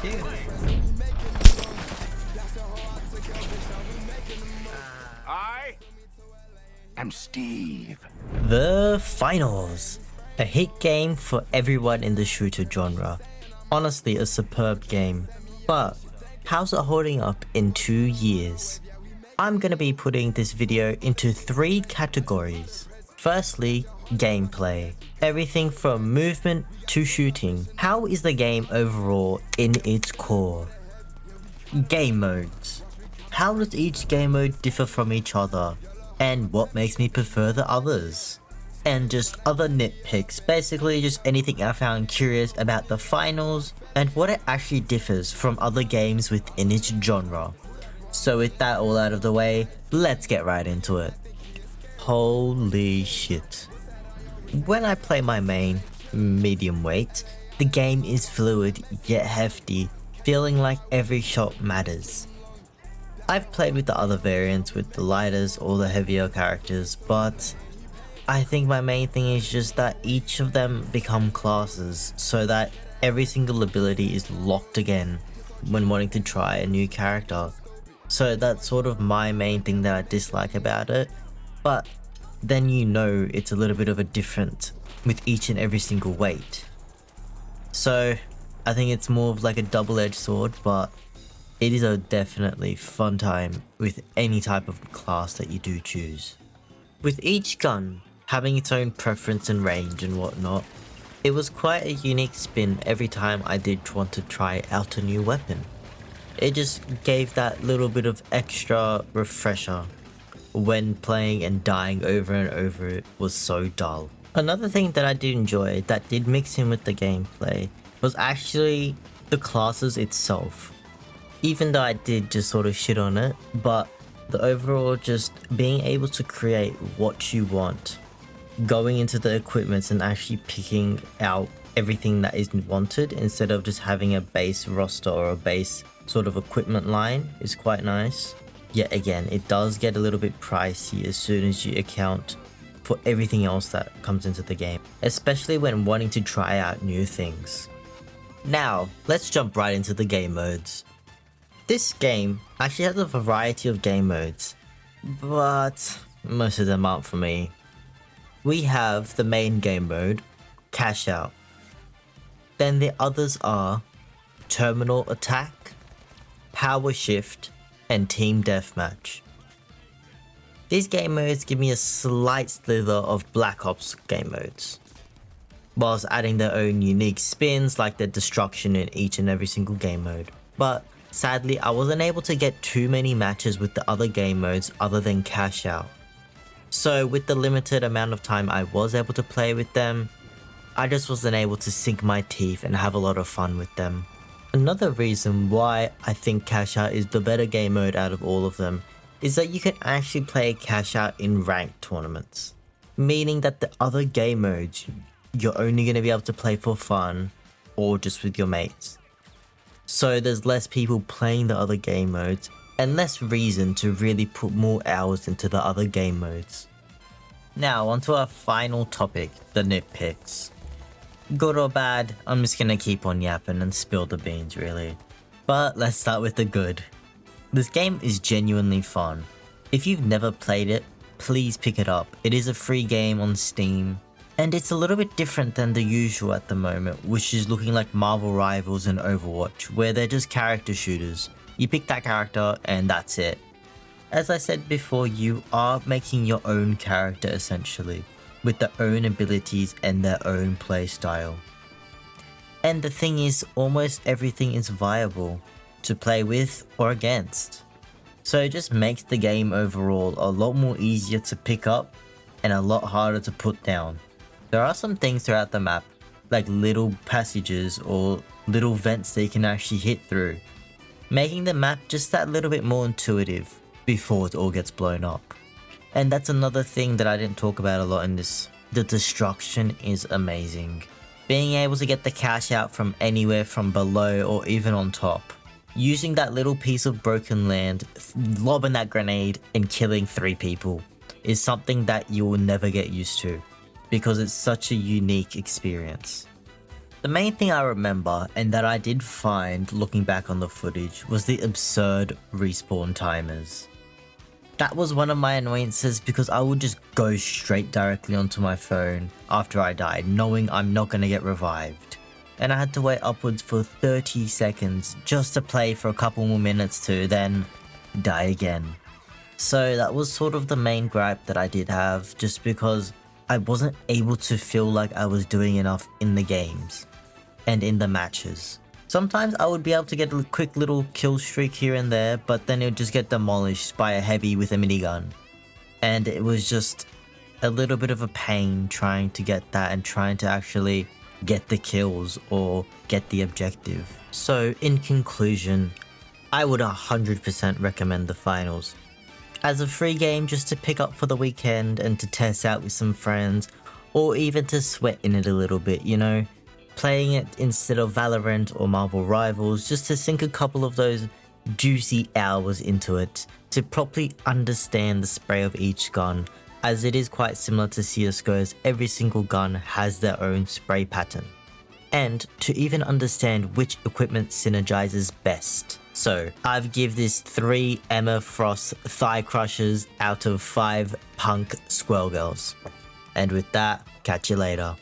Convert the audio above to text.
Cute. I am Steve. The Finals, a hit game for everyone in the shooter genre. Honestly, a superb game. But how's it holding up in 2 years? I'm gonna be putting this video into 3 categories. Firstly, gameplay. Everything from movement to shooting. How is the game overall in its core? Game modes. How does each game mode differ from each other? And what makes me prefer the others? And just other nitpicks, basically just anything I found curious about the finals and what it actually differs from other games within its genre. So with that all out of the way, let's get right into it. Holy shit. When I play my main, medium weight, the game is fluid yet hefty, feeling like every shot matters. I've played with the other variants with the lighters or the heavier characters, but I think my main thing is just that each of them become classes so that every single ability is locked again when wanting to try a new character. So that's sort of my main thing that I dislike about it, but then you know it's a little bit of a different with each and every single weight. So I think it's more of like a double-edged sword, but it is a definitely fun time with any type of class that you do choose. With each gun having its own preference and range and whatnot, it was quite a unique spin every time I did want to try out a new weapon. It just gave that little bit of extra refresher when playing and dying over and over it was so dull. Another thing that I did enjoy that did mix in with the gameplay was actually the classes itself. Even though I did just sort of shit on it, but the overall just being able to create what you want, going into the equipments and actually picking out everything that is wanted instead of just having a base roster or a base sort of equipment line is quite nice. Yet again, it does get a little bit pricey as soon as you account for everything else that comes into the game, especially when wanting to try out new things. Now, let's jump right into the game modes. This game actually has a variety of game modes, but most of them aren't for me. We have the main game mode, Cash Out. Then the others are Terminal Attack, Power Shift, and Team Deathmatch. These game modes give me a slight slither of Black Ops game modes, whilst adding their own unique spins like the destruction in each and every single game mode. But sadly, I wasn't able to get too many matches with the other game modes other than Cash Out. So with the limited amount of time I was able to play with them, I just wasn't able to sink my teeth and have a lot of fun with them. Another reason why I think Cash Out is the better game mode out of all of them is that you can actually play Cash Out in ranked tournaments. Meaning that the other game modes, you're only going to be able to play for fun or just with your mates. So there's less people playing the other game modes and less reason to really put more hours into the other game modes. Now onto our final topic, the nitpicks. Good or bad, I'm just gonna keep on yapping and spill the beans really. But let's start with the good. This game is genuinely fun. If you've never played it, please pick it up. It is a free game on Steam. And it's a little bit different than the usual at the moment, which is looking like Marvel Rivals and Overwatch, where they're just character shooters. You pick that character and that's it. As I said before, you are making your own character essentially, with their own abilities and their own playstyle. And the thing is, almost everything is viable to play with or against. So it just makes the game overall a lot more easier to pick up and a lot harder to put down. There are some things throughout the map, like little passages or little vents that you can actually hit through, making the map just that little bit more intuitive before it all gets blown up. And that's another thing that I didn't talk about a lot in this. The destruction is amazing. Being able to get the cash out from anywhere from below or even on top. Using that little piece of broken land, lobbing that grenade and killing 3 people is something that you will never get used to because it's such a unique experience. The main thing I remember, and that I did find looking back on the footage, was the absurd respawn timers. That was one of my annoyances because I would just go straight directly onto my phone after I died, knowing I'm not going to get revived. And I had to wait upwards for 30 seconds just to play for a couple more minutes to then die again. So that was sort of the main gripe that I did have, just because I wasn't able to feel like I was doing enough in the games and in the matches. Sometimes I would be able to get a quick little kill streak here and there, but then it would just get demolished by a heavy with a minigun. And it was just a little bit of a pain trying to get that and trying to actually get the kills or get the objective. So in conclusion, I would 100% recommend the finals. As a free game just to pick up for the weekend and to test out with some friends, or even to sweat in it a little bit, you know? Playing it instead of Valorant or Marvel Rivals, just to sink a couple of those juicy hours into it, to properly understand the spray of each gun, as it is quite similar to CSGO as every single gun has their own spray pattern. And to even understand which equipment synergizes best. So, I've give this 3 Emma Frost thigh crushers out of 5 punk squirrel girls. And with that, catch you later.